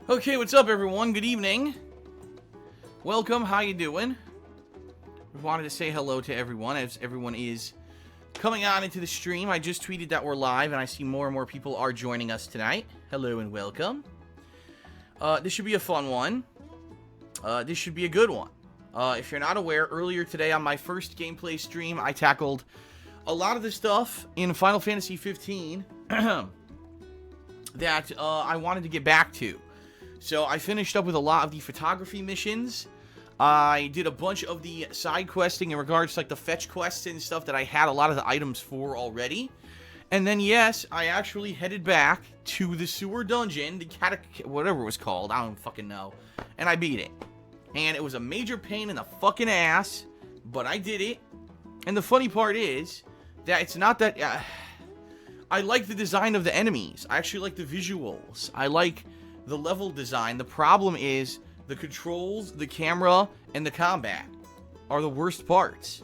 Okay, what's up everyone? Good evening. Welcome, how you doing? We wanted to say hello to everyone as everyone is coming on into the stream. I just tweeted that we're live and I see more and more people are joining us tonight. Hello and welcome. This should be a fun one. This should be a good one. If you're not aware, earlier today on my first gameplay stream, I tackled a lot of the stuff in Final Fantasy 15 that I wanted to get back to. So I finished up with a lot of the photography missions. I did a bunch of the side questing in regards to like the fetch quests and stuff that I had a lot of the items for already. And then yes, I actually headed back to the sewer dungeon, the whatever it was called, I don't fucking know. And I beat it. And it was a major pain in the fucking ass, but I did it. And the funny part is that it's not that I like the design of the enemies. I actually like the visuals. I like the level design. The problem is the controls, the camera, and the combat are the worst parts.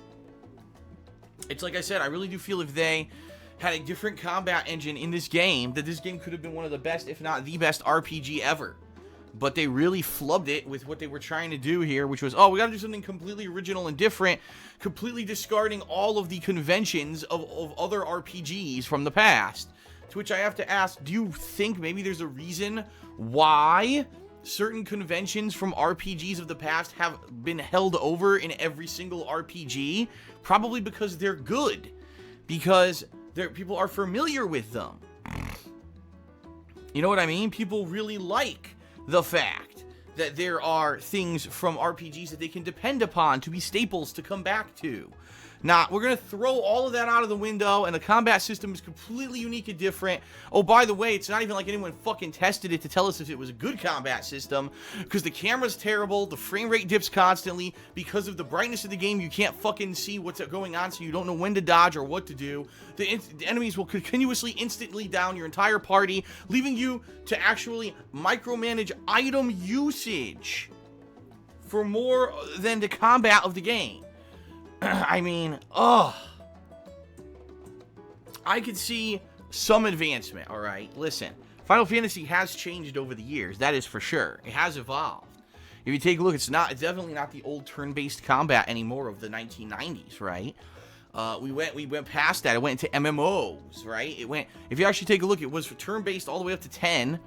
It's like I said, I really do feel if they had a different combat engine in this game, that this game could have been one of the best, if not the best RPG ever. But they really flubbed it with what they were trying to do here, which was, oh, we gotta do something completely original and different, completely discarding all of the conventions of other RPGs from the past. To which I have to ask, do you think maybe there's a reason why certain conventions from RPGs of the past have been held over in every single RPG? Probably because they're good. Because people are familiar with them. You know what I mean? People really like the fact that there are things from RPGs that they can depend upon to be staples to come back to. Nah, we're going to throw all of that out of the window, and the combat system is completely unique and different. Oh, by the way, it's not even like anyone fucking tested it to tell us if it was a good combat system, because the camera's terrible, the frame rate dips constantly, because of the brightness of the game, you can't fucking see what's going on, so you don't know when to dodge or what to do. The enemies will continuously, instantly down your entire party, leaving you to actually micromanage item usage for more than the combat of the game. I mean, I could see some advancement, alright? Listen, Final Fantasy has changed over the years, that is for sure. It has evolved. If you take a look, it's definitely not the old turn-based combat anymore of the 1990s, right? We went past that. It went into MMOs, right? If you actually take a look, it was turn-based all the way up to 10.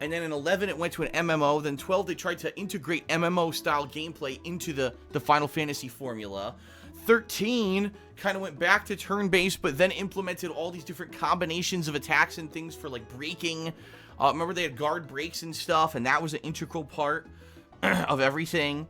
And then in 11, it went to an MMO. Then 12, they tried to integrate MMO-style gameplay into the Final Fantasy formula. 13 kind of went back to turn-based, but then implemented all these different combinations of attacks and things for, like, breaking. Remember, they had guard breaks and stuff, and that was an integral part of everything.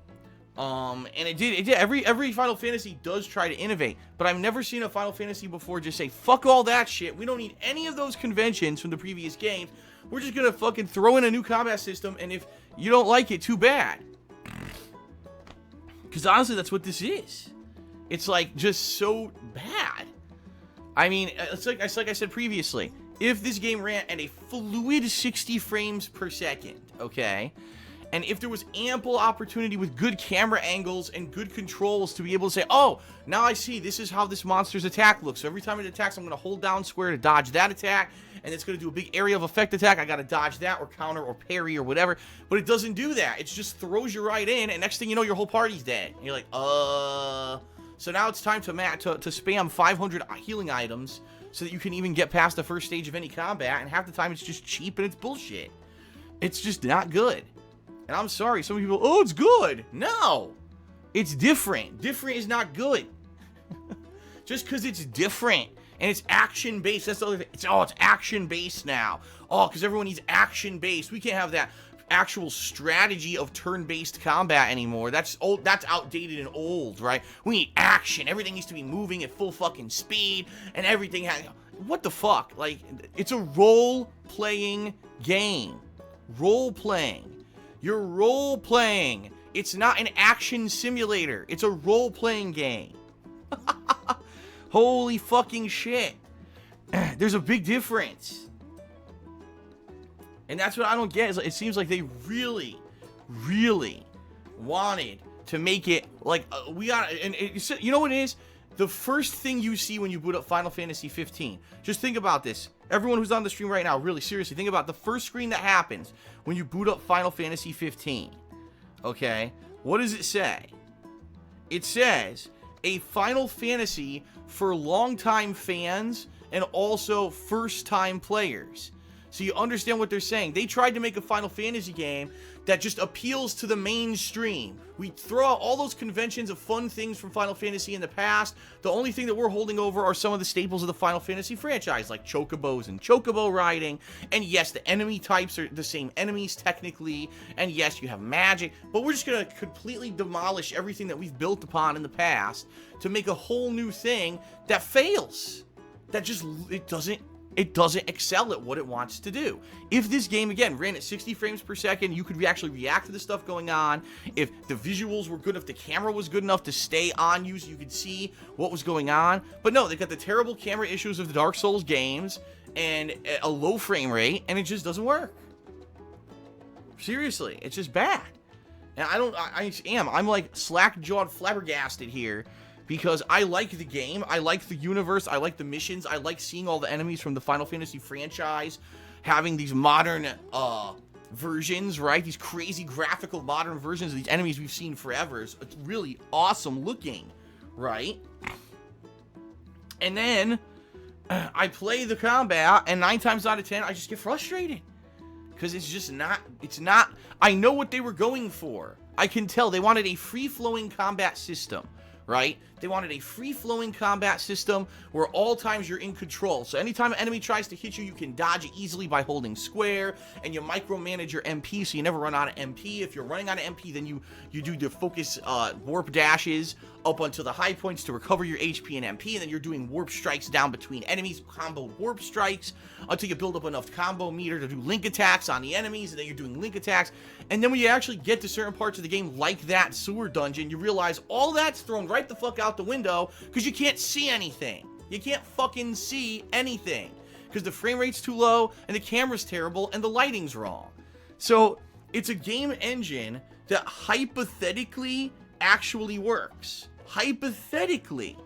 And it did. Every Final Fantasy does try to innovate, but I've never seen a Final Fantasy before just say, fuck all that shit. We don't need any of those conventions from the previous games. We're just gonna fucking throw in a new combat system, and if you don't like it, too bad. Because honestly, that's what this is. It's like just so bad. I mean, it's like I said previously. If this game ran at a fluid 60 frames per second, okay, and if there was ample opportunity with good camera angles and good controls to be able to say, oh, now I see this is how this monster's attack looks. So every time it attacks, I'm going to hold down square to dodge that attack, and it's going to do a big area of effect attack. I got to dodge that or counter or parry or whatever. But it doesn't do that. It just throws you right in, and next thing you know, your whole party's dead. And you're like, So now it's time to spam 500 healing items so that you can even get past the first stage of any combat, and half the time it's just cheap and it's bullshit. It's just not good. And I'm sorry, some people, oh, it's good. No, it's different. Different is not good. Just because it's different and it's action-based, that's the other thing. It's action-based now. Oh, because everyone needs action-based. We can't have that actual strategy of turn-based combat anymore. That's old. That's outdated and old, right? We need action. Everything needs to be moving at full fucking speed, and everything has... What the fuck? Like, it's a role-playing game. Role-playing. You're role-playing. It's not an action simulator. It's a role-playing game. Holy fucking shit. There's a big difference. And that's what I don't get. It seems like they really, really wanted to make it like you know what it is? The first thing you see when you boot up Final Fantasy 15. Just think about this. Everyone who's on the stream right now, really, seriously, think about the first screen that happens when you boot up Final Fantasy 15. Okay? What does it say? It says, a Final Fantasy for longtime fans and also first-time players. So you understand what they're saying. They tried to make a Final Fantasy game that just appeals to the mainstream. We throw out all those conventions of fun things from Final Fantasy in the past. The only thing that we're holding over are some of the staples of the Final Fantasy franchise, like chocobos and chocobo riding. And yes, the enemy types are the same enemies technically. And yes, you have magic. But we're just going to completely demolish everything that we've built upon in the past to make a whole new thing that fails. That just, it doesn't excel at what it wants to do. If this game, again, ran at 60 frames per second, you could actually react to the stuff going on. If the visuals were good, if the camera was good enough to stay on you so you could see what was going on. But no, they got the terrible camera issues of the Dark Souls games and a low frame rate, and it just doesn't work. Seriously, it's just bad. And I'm like slack-jawed flabbergasted here. Because I like the game, I like the universe, I like the missions, I like seeing all the enemies from the Final Fantasy franchise having these modern versions, right? These crazy graphical modern versions of these enemies we've seen forever. It's really awesome looking, right? And then I play the combat, and 9 times out of 10, I just get frustrated. Because it's just not, I know what they were going for. I can tell they wanted a free-flowing combat system. Right? They wanted a free-flowing combat system where all times you're in control. So anytime an enemy tries to hit you, you can dodge it easily by holding square, and you micromanage your MP so you never run out of MP. If you're running out of MP, then you do the focus warp dashes up until the high points to recover your HP and MP, and then you're doing warp strikes down between enemies, combo warp strikes, until you build up enough combo meter to do link attacks on the enemies, and then you're doing link attacks. And then when you actually get to certain parts of the game, like that sewer dungeon, you realize all that's thrown right the fuck out the window, because you can't see anything. You can't fucking see anything, because the frame rate's too low, and the camera's terrible, and the lighting's wrong. So, it's a game engine that hypothetically actually works. Hypothetically,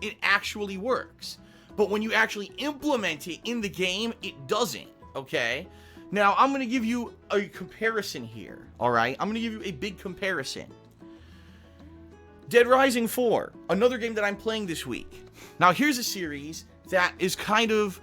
it actually works. But when you actually implement it in the game, it doesn't, okay? Now, I'm going to give you a comparison here, alright? I'm going to give you a big comparison. Dead Rising 4, another game that I'm playing this week. Now, here's a series that is kind of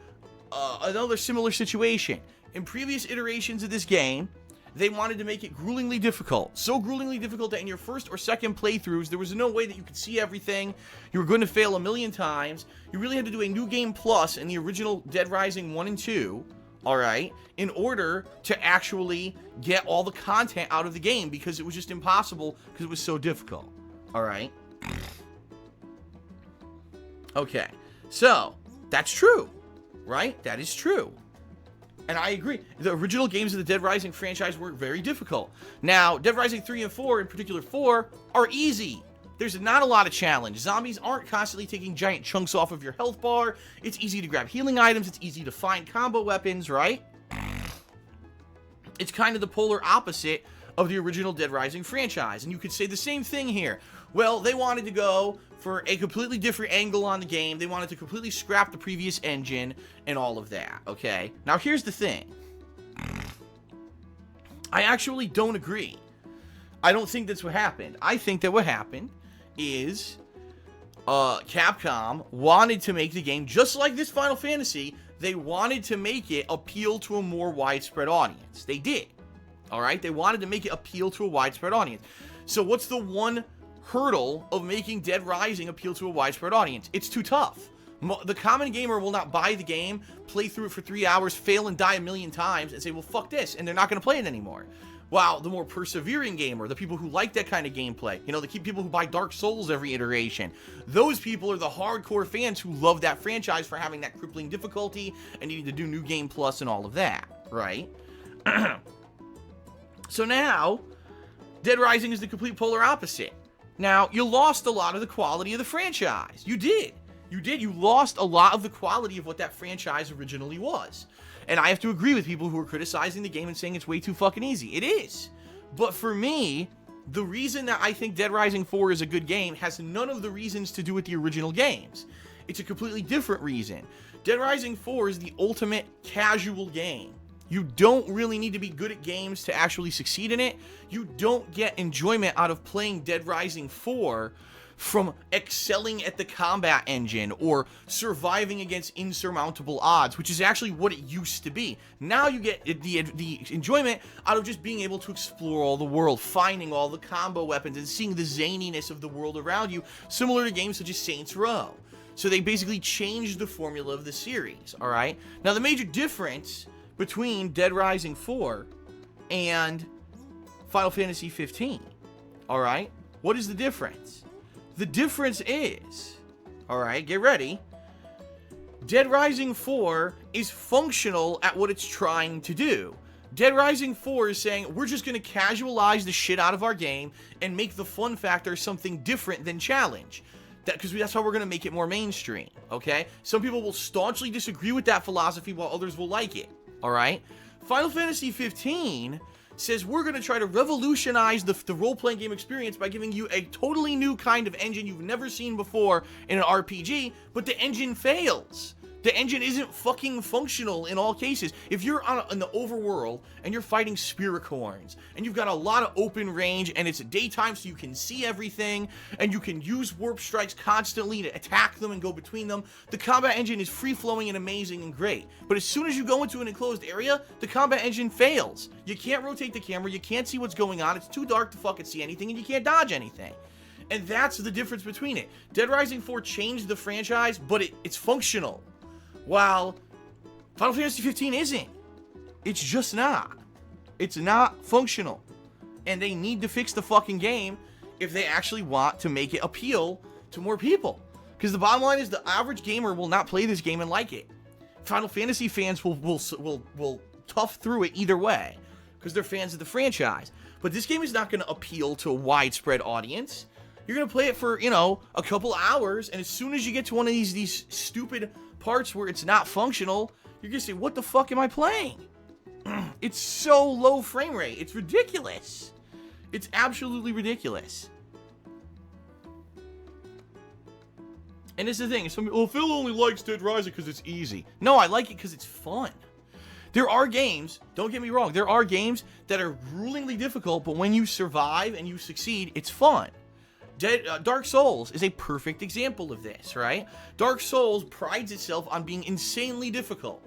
another similar situation. In previous iterations of this game, they wanted to make it gruelingly difficult. So gruelingly difficult that in your first or second playthroughs, there was no way that you could see everything. You were going to fail a million times. You really had to do a new game plus in the original Dead Rising 1 and 2, alright, in order to actually get all the content out of the game, because it was just impossible because it was so difficult. Alright? Okay. So, that's true. Right? That is true. And I agree. The original games of the Dead Rising franchise were very difficult. Now, Dead Rising 3 and 4, in particular 4, are easy. There's not a lot of challenge. Zombies aren't constantly taking giant chunks off of your health bar. It's easy to grab healing items. It's easy to find combo weapons, right? It's kind of the polar opposite of the original Dead Rising franchise. And you could say the same thing here. Well, they wanted to go for a completely different angle on the game. They wanted to completely scrap the previous engine and all of that, okay? Now, here's the thing. I actually don't agree. I don't think that's what happened. I think that what happened is Capcom wanted to make the game just like this Final Fantasy. They wanted to make it appeal to a more widespread audience. They did. Alright? They wanted to make it appeal to a widespread audience. So what's the one hurdle of making Dead Rising appeal to a widespread audience? It's too tough. The common gamer will not buy the game, play through it for 3 hours, fail and die a million times, and say, well, fuck this, and they're not going to play it anymore. While the more persevering gamer, the people who like that kind of gameplay, you know, the people who buy Dark Souls every iteration, those people are the hardcore fans who love that franchise for having that crippling difficulty and needing to do New Game Plus and all of that, right? So now, Dead Rising is the complete polar opposite. Now, you lost a lot of the quality of the franchise. You did. You did. You lost a lot of the quality of what that franchise originally was. And I have to agree with people who are criticizing the game and saying it's way too fucking easy. It is. But for me, the reason that I think Dead Rising 4 is a good game has none of the reasons to do with the original games. It's a completely different reason. Dead Rising 4 is the ultimate casual game. You don't really need to be good at games to actually succeed in it. You don't get enjoyment out of playing Dead Rising 4 from excelling at the combat engine or surviving against insurmountable odds, which is actually what it used to be. Now you get the enjoyment out of just being able to explore all the world, finding all the combo weapons, and seeing the zaniness of the world around you, similar to games such as Saints Row. So they basically changed the formula of the series, alright? Now the major difference between Dead Rising 4 and Final Fantasy 15, alright? What is the difference? The difference is, alright, get ready, Dead Rising 4 is functional at what it's trying to do. Dead Rising 4 is saying, we're just going to casualize the shit out of our game and make the fun factor something different than challenge. Because that's how we're going to make it more mainstream, okay? Some people will staunchly disagree with that philosophy while others will like it, alright? Final Fantasy 15 says we're going to try to revolutionize the role-playing game experience by giving you a totally new kind of engine you've never seen before in an RPG, but the engine fails. The engine isn't fucking functional in all cases. If you're in the overworld and you're fighting spiricorns and you've got a lot of open range and it's daytime so you can see everything and you can use warp strikes constantly to attack them and go between them, the combat engine is free-flowing and amazing and great. But as soon as you go into an enclosed area, the combat engine fails. You can't rotate the camera, you can't see what's going on, it's too dark to fucking see anything, and you can't dodge anything. And that's the difference between it. Dead Rising 4 changed the franchise, but it's functional. While Final Fantasy 15 isn't. It's just not. It's not functional. And they need to fix the fucking game if they actually want to make it appeal to more people. Because the bottom line is the average gamer will not play this game and like it. Final Fantasy fans will tough through it either way. Because they're fans of the franchise. But this game is not going to appeal to a widespread audience. You're going to play it for, a couple hours. And as soon as you get to one of these stupid parts where it's not functional, you're gonna say, what the fuck am I playing? It's so low frame rate. It's ridiculous. It's absolutely ridiculous. And it's the thing, Phil only likes Dead Rising because it's easy. No, I like it because it's fun. There are games, don't get me wrong, there are games that are gruelingly difficult, but when you survive and you succeed, it's fun. Dark Souls is a perfect example of this, right? Dark Souls prides itself on being insanely difficult.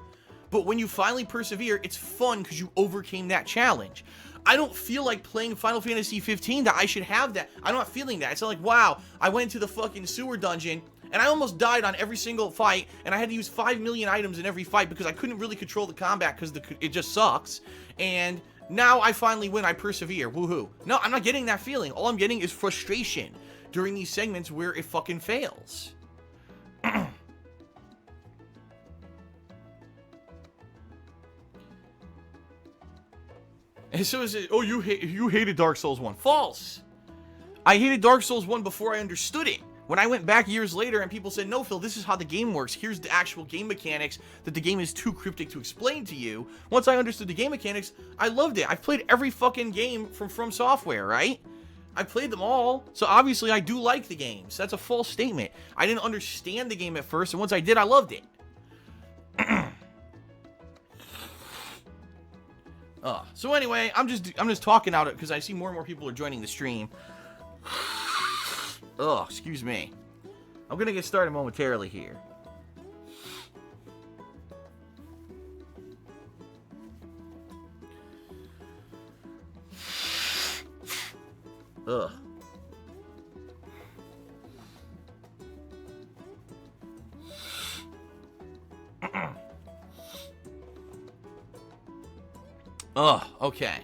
But when you finally persevere, it's fun because you overcame that challenge. I don't feel like playing Final Fantasy 15 that I should have that. I'm not feeling that. It's not like, wow, I went into the fucking sewer dungeon and I almost died on every single fight and I had to use 5 million items in every fight because I couldn't really control the combat because it just sucks. And now I finally win, I persevere, woohoo. No, I'm not getting that feeling. All I'm getting is frustration during these segments where it fucking fails. And so is it, oh, you hated Dark Souls 1. False! I hated Dark Souls 1 before I understood it. When I went back years later and people said, no, Phil, this is how the game works. Here's the actual game mechanics that the game is too cryptic to explain to you. Once I understood the game mechanics, I loved it. I've played every fucking game from Software, right? I played them all, so obviously I do like the games. That's a false statement. I didn't understand the game at first, and once I did, I loved it. So anyway, I'm just talking out it because I see more and more people are joining the stream. Excuse me. I'm gonna get started momentarily here. Okay.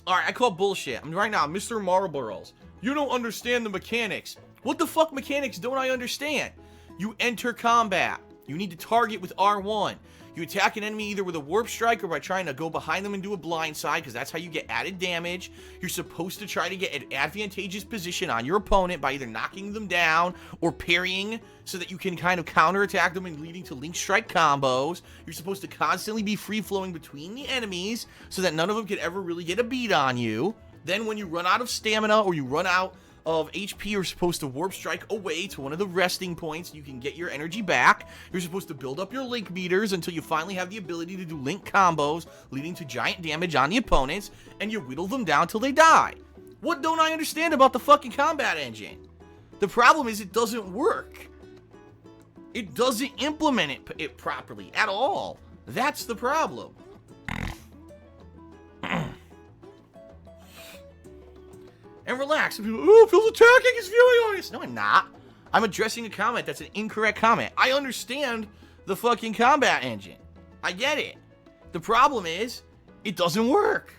Alright, I call bullshit. Right now, Mr. Marlboroughs. You don't understand the mechanics. What the fuck mechanics don't I understand? You enter combat. You need to target with R1. You attack an enemy either with a warp strike or by trying to go behind them and do a blind side, because that's how you get added damage. You're supposed to try to get an advantageous position on your opponent by either knocking them down or parrying so that you can kind of counterattack them and leading to link strike combos. You're supposed to constantly be free-flowing between the enemies so that none of them can ever really get a beat on you. Then when you run out of stamina or you run out of HP, you're supposed to warp strike away to one of the resting points. You can get your energy back. You're supposed to build up your link meters until you finally have the ability to do link combos, leading to giant damage on the opponents, and you whittle them down till they die. What don't I understand about the fucking combat engine? The problem is it doesn't work. It doesn't implement it properly at all. That's the problem. And relax. And people, oh, Phil's attacking his viewing audience. No, I'm not. I'm addressing a comment that's an incorrect comment. I understand the fucking combat engine. I get it. The problem is, it doesn't work.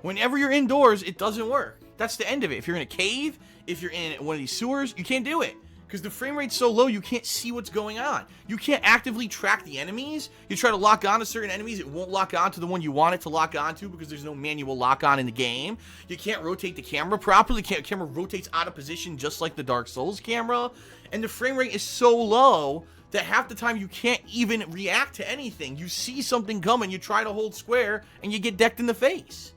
Whenever you're indoors, it doesn't work. That's the end of it. If you're in a cave, if you're in one of these sewers, you can't do it. Because the frame rate's so low, you can't see what's going on. You can't actively track the enemies. You try to lock on to certain enemies, it won't lock on to the one you want it to lock on to because there's no manual lock on in the game. You can't rotate the camera properly. The camera rotates out of position just like the Dark Souls camera. And the frame rate is so low that half the time you can't even react to anything. You see something coming, you try to hold square, and you get decked in the face.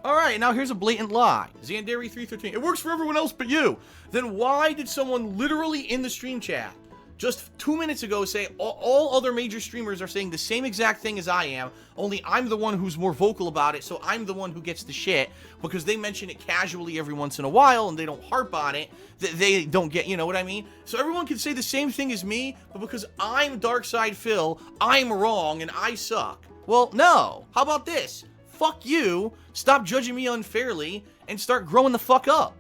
Alright, now here's a blatant lie. Xandary313. It works for everyone else but you. Then why did someone literally in the stream chat just 2 minutes ago say all other major streamers are saying the same exact thing as I am, only I'm the one who's more vocal about it, so I'm the one who gets the shit because they mention it casually every once in a while and they don't harp on it, that they don't get, you know what I mean? So everyone can say the same thing as me, but because I'm Darkside Phil, I'm wrong and I suck. Well, no. How about this? Fuck you, stop judging me unfairly, and start growing the fuck up.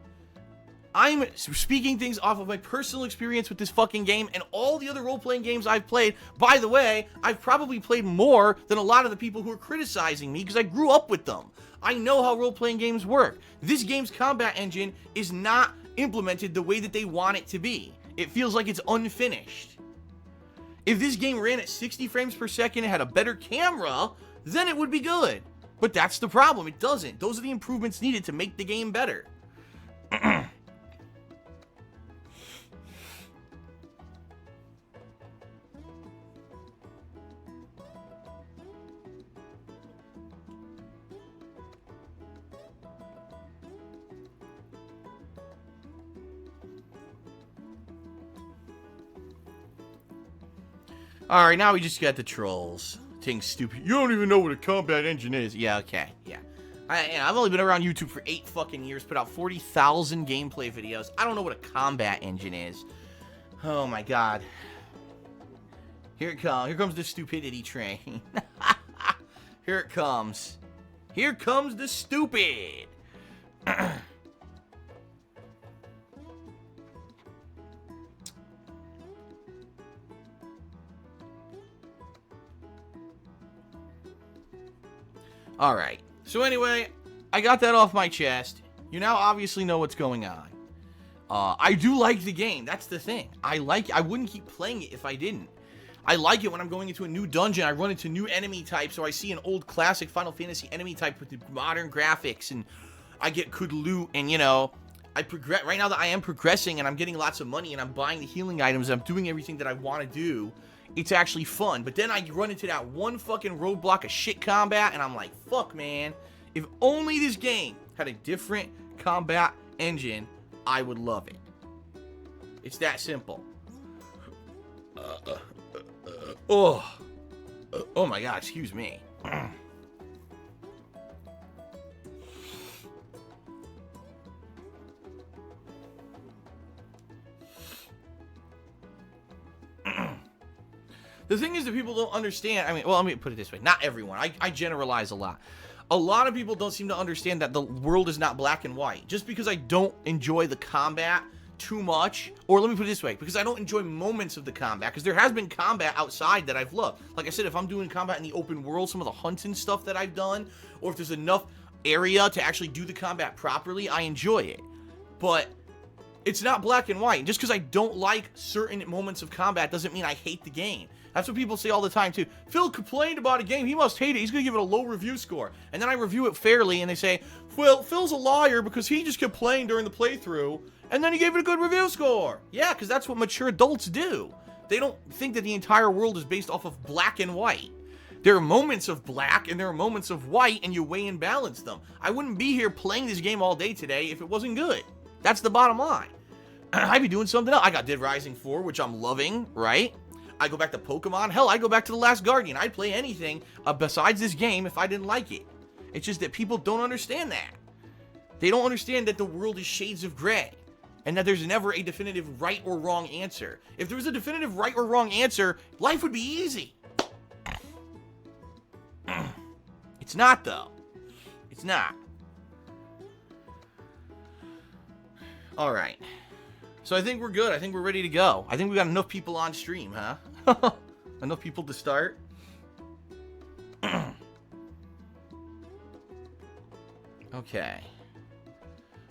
I'm speaking things off of my personal experience with this fucking game and all the other role-playing games I've played. By the way, I've probably played more than a lot of the people who are criticizing me because I grew up with them. I know how role-playing games work. This game's combat engine is not implemented the way that they want it to be. It feels like it's unfinished. If this game ran at 60 frames per second and had a better camera, then it would be good. But that's the problem. It doesn't. Those are the improvements needed to make the game better. Alright, now we just got the trolls. Thing's stupid. You don't even know what a combat engine is. Yeah, okay, yeah. I've only been around YouTube for 8 fucking years, put out 40,000 gameplay videos. I don't know what a combat engine is. Oh my god. Here it comes. Here comes the stupidity train. Here it comes. Here comes the stupid. Alright, so anyway, I got that off my chest. You now obviously know what's going on. I do like the game, that's the thing. I wouldn't keep playing it if I didn't. I like it when I'm going into a new dungeon, I run into new enemy types, or I see an old classic Final Fantasy enemy type with the modern graphics, and I get good loot, and you know, I progress. Right now that I am progressing, and I'm getting lots of money, and I'm buying the healing items, and I'm doing everything that I want to do, it's actually fun. But then I run into that one fucking roadblock of shit combat, and I'm like, fuck, man. If only this game had a different combat engine, I would love it. It's that simple. Oh my god, excuse me. The thing is that people don't understand. I mean, well, let me put it this way. Not everyone. I generalize a lot. A lot of people don't seem to understand that the world is not black and white. Just because I don't enjoy the combat too much, or let me put it this way, because I don't enjoy moments of the combat, because there has been combat outside that I've loved. Like I said, if I'm doing combat in the open world, some of the hunting stuff that I've done, or if there's enough area to actually do the combat properly, I enjoy it. But it's not black and white. Just because I don't like certain moments of combat doesn't mean I hate the game. That's what people say all the time, too. Phil complained about a game. He must hate it. He's going to give it a low review score. And then I review it fairly, and they say, well, Phil's a liar because he just complained during the playthrough, and then he gave it a good review score. Yeah, because that's what mature adults do. They don't think that the entire world is based off of black and white. There are moments of black and there are moments of white, and you weigh and balance them. I wouldn't be here playing this game all day today if it wasn't good. That's the bottom line. I'd be doing something else. I got Dead Rising 4, which I'm loving, right? I go back to Pokemon. Hell, I go back to The Last Guardian. I'd play anything besides this game if I didn't like it. It's just that people don't understand that. They don't understand that the world is shades of gray and that there's never a definitive right or wrong answer. If there was a definitive right or wrong answer, life would be easy. It's not, though. It's not. All right. So I think we're good. I think we're ready to go. I think we got enough people on stream, huh? Enough people to start. Okay.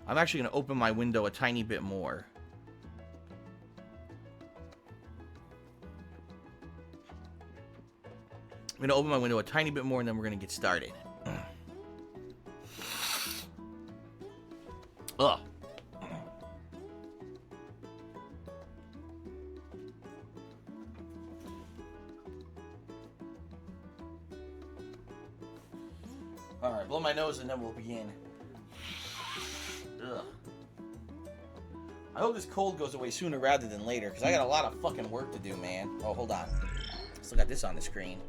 I'm actually going to open my window a tiny bit more. I'm going to open my window a tiny bit more, and then we're going to get started. Ugh. Alright, blow my nose and then we'll begin. Ugh. I hope this cold goes away sooner rather than later, because I got a lot of fucking work to do, man. Oh, hold on. Still got this on the screen.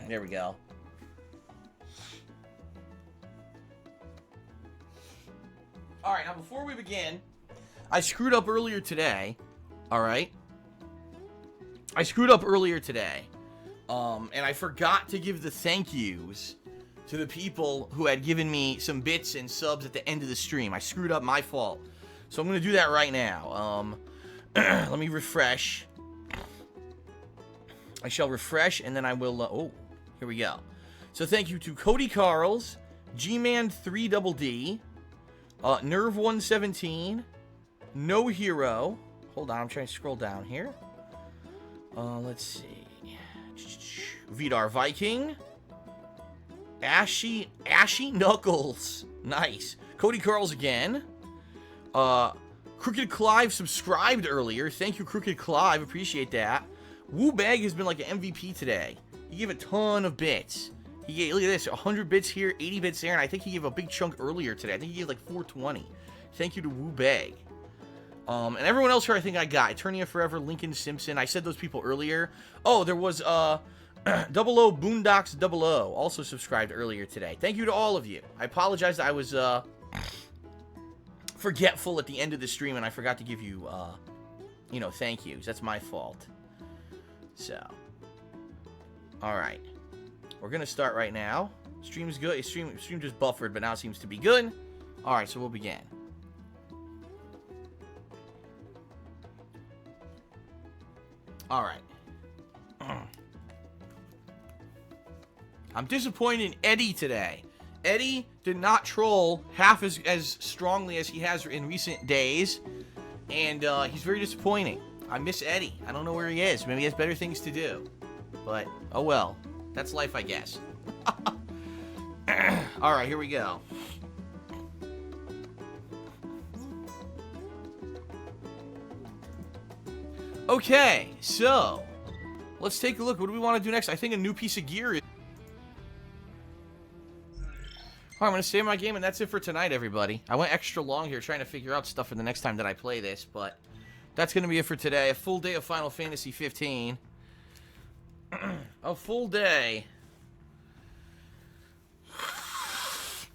There we go. Alright, now before we begin, I screwed up earlier today. Alright? I screwed up earlier today. And I forgot to give the thank yous to the people who had given me some bits and subs at the end of the stream. I screwed up, my fault. So I'm going to do that right now. Let me refresh. I shall refresh, and then I will... oh, here we go. So thank you to kodykarls, Gman3DD, Nerve117, No Hero. Hold on, I'm trying to scroll down here. Let's see. Vidar Viking. Ashy Knuckles. Nice. kodykarls again. Crooked Clive subscribed earlier. Thank you, Crooked Clive. Appreciate that. Woo Bag has been like an MVP today. He gave a ton of bits. He gave, look at this, 100 bits here, 80 bits there, and I think he gave a big chunk earlier today. I think he gave like 420. Thank you to Woo Bag. And everyone else here I think I got. Eternia Forever, Lincoln Simpson. I said those people earlier. Oh, there was, 00 Boondocks 00 also subscribed earlier today. Thank you to all of you. I apologize that I was, forgetful at the end of the stream and I forgot to give you, you know, thank yous. That's my fault. So. Alright. We're gonna start right now. Stream is good. Stream just buffered, but now it seems to be good. Alright, so we'll begin. Alright. I'm disappointed in Eddie today. Eddie did not troll half as strongly as he has in recent days. And he's very disappointing. I miss Eddie. I don't know where he is. Maybe he has better things to do. But, oh well. That's life, I guess. Alright, here we go. Okay, so let's take a look. What do we want to do next? I think a new piece of gear is... Alright, I'm going to save my game, and that's it for tonight, everybody. I went extra long here trying to figure out stuff for the next time that I play this, but that's going to be it for today. A full day of Final Fantasy 15. A full day.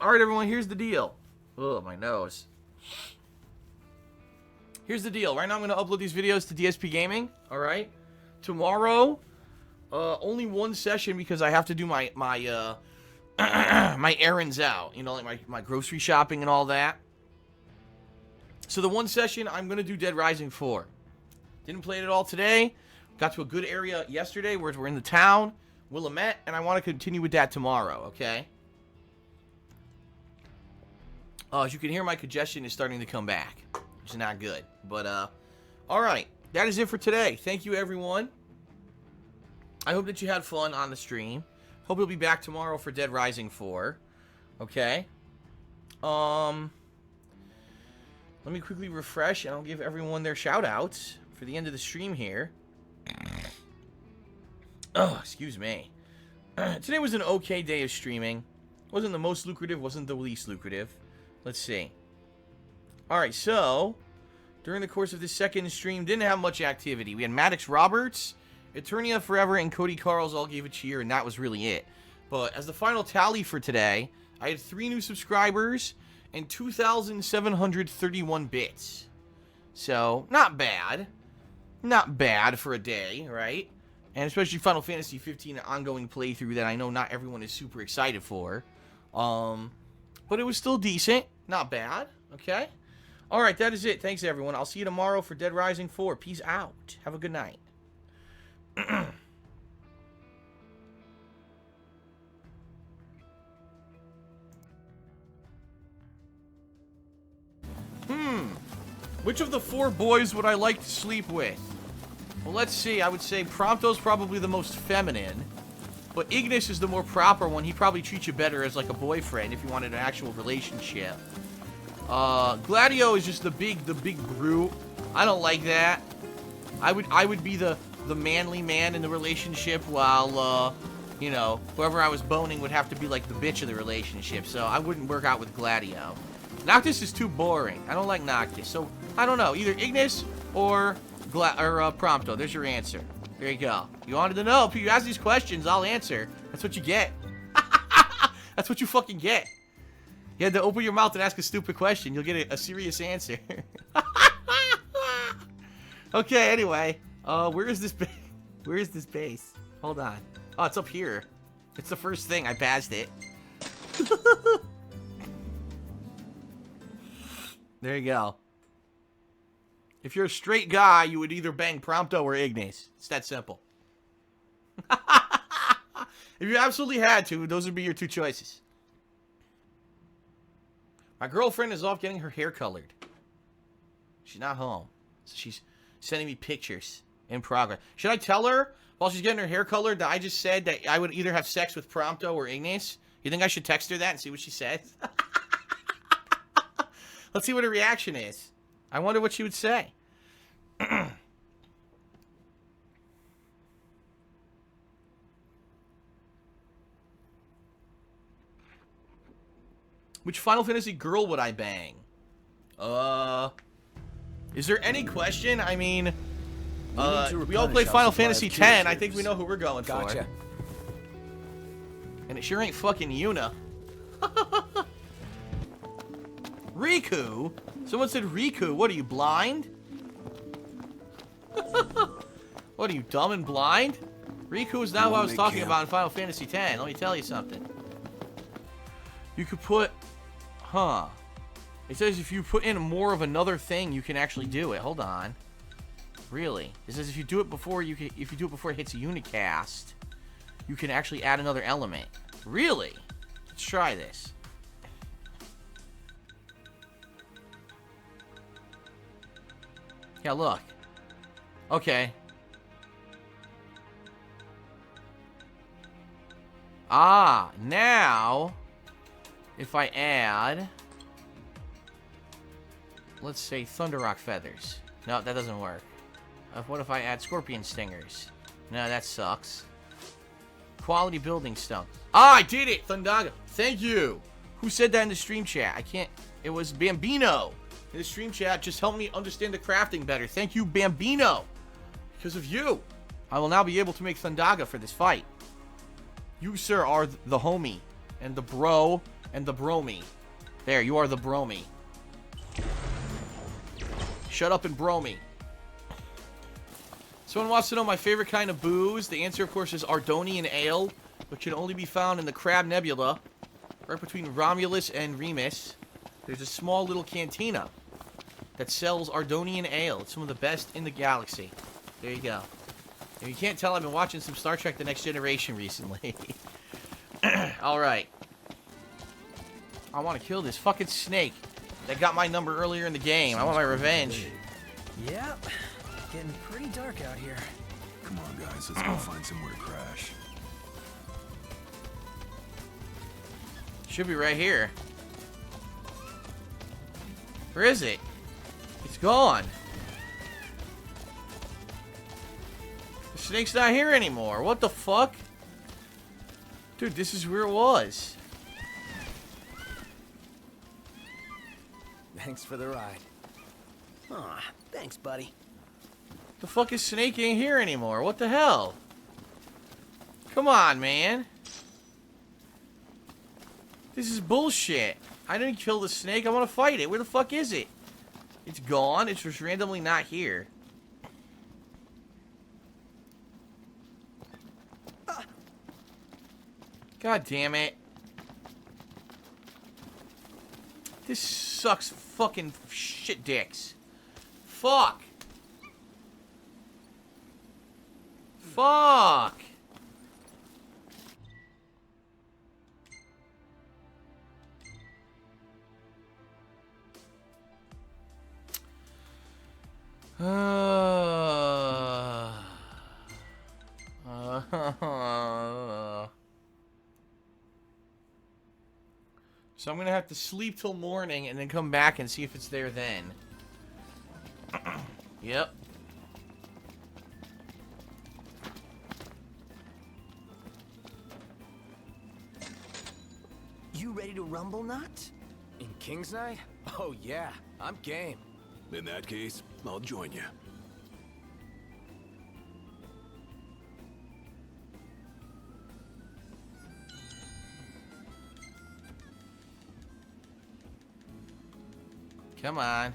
Alright, everyone, here's the deal. Ugh, my nose. Here's the deal. Right now, I'm going to upload these videos to DSP Gaming. Alright? Tomorrow, only one session because I have to do my my errands out. You know, like my grocery shopping and all that. So the one session, I'm going to do Dead Rising 4. Didn't play it at all today. Got to a good area yesterday where we're in the town, Willamette, and I want to continue with that tomorrow, okay? As you can hear, my congestion is starting to come back, which is not good. But, alright. That is it for today. Thank you, everyone. I hope that you had fun on the stream. Hope you'll be back tomorrow for Dead Rising 4. Okay? Let me quickly refresh, and I'll give everyone their shoutouts for the end of the stream here. Oh, excuse me. Today was an okay day of streaming. Wasn't the most lucrative, wasn't the least lucrative. Let's see. Alright, so during the course of this second stream, didn't have much activity. We had Maddox Roberts, Eternia Forever, and kodykarls all gave a cheer, and that was really it. But as the final tally for today, I had 3 new subscribers and 2,731 bits. So, not bad. Not bad for a day, right? And especially Final Fantasy 15, an ongoing playthrough that I know not everyone is super excited for. But it was still decent. Not bad. Okay? Alright, that is it. Thanks, everyone. I'll see you tomorrow for Dead Rising 4. Peace out. Have a good night. Which of the 4 boys would I like to sleep with? Well, let's see. I would say Prompto's probably the most feminine. But Ignis is the more proper one. He probably treats you better as like a boyfriend if you wanted an actual relationship. Gladio is just the big brute. I don't like that. I would be the manly man in the relationship while, you know, whoever I was boning would have to be like the bitch of the relationship. So I wouldn't work out with Gladio. Noctis is too boring. I don't like Noctis. So, I don't know. Either Ignis or Prompto. There's your answer. There you go. You wanted to know. If you ask these questions, I'll answer. That's what you get. That's what you fucking get. You had to open your mouth and ask a stupid question. You'll get a serious answer. Okay, anyway. Where is this Where is this base? Hold on. Oh, it's up here. It's the first thing. I passed it. There you go. If you're a straight guy, you would either bang Prompto or Ignis. It's that simple. If you absolutely had to, those would be your 2 choices. My girlfriend is off getting her hair colored. She's not home. So she's sending me pictures in progress. Should I tell her while she's getting her hair colored that I just said that I would either have sex with Prompto or Ignis? You think I should text her that and see what she says? Let's see what her reaction is. I wonder what she would say. Which Final Fantasy girl would I bang? Is there any question? I mean, we all play Final Fantasy X. I think we know who we're going for. And it sure ain't fucking Yuna. Rikku? Someone said Rikku. What, are you blind? What, are you dumb and blind? Rikku is not what I was talking about in Final Fantasy X. Let me tell you something. You could put... Huh. It says if you put in more of another thing, you can actually do it. Hold on. Really? It says if you do it before if you do it before it hits a unicast, you can actually add another element. Really? Let's try this. Yeah, look. Okay. Ah, now, if I add, let's say Thunderrock Feathers. No, that doesn't work. What if I add Scorpion Stingers? No, that sucks. Quality Building Stone. Ah, I did it! Thundaga. Thank you! Who said that in the stream chat? I can't... It was Bammbino. In the stream chat, just help me understand the crafting better. Thank you, Bammbino. Because of you, I will now be able to make Thundaga for this fight. You, sir, are the homie, and the bro, and the bromie. There, you are the bromie. Shut up and bromie. Someone wants to know my favorite kind of booze. The answer, of course, is Ardonian Ale, which can only be found in the Crab Nebula, right between Romulus and Remus. There's a small little cantina that sells Ardonian Ale. It's some of the best in the galaxy. There you go. If you can't tell, I've been watching some Star Trek The Next Generation recently. Alright. I want to kill this fucking snake that got my number earlier in the game. I want my revenge. Yep. Getting pretty dark out here. Come on, guys. Let's go find somewhere to crash. Should be right here. Where is it? It's gone. The Snake's not here anymore. What the fuck? Dude, this is where it was. Thanks for the ride. Aw, thanks, buddy. The fuck is Snake ain't here anymore? What the hell? Come on, man. This is bullshit. I didn't kill the snake. I want to fight it. Where the fuck is it? It's gone. It's just randomly not here. God damn it. This sucks fucking shit dicks. Fuck. Fuck. So I'm gonna have to sleep till morning and then come back and see if it's there then. Yep. You ready to rumble, Nut? In King's Night? Oh yeah, I'm game. In that case, I'll join you. Come on.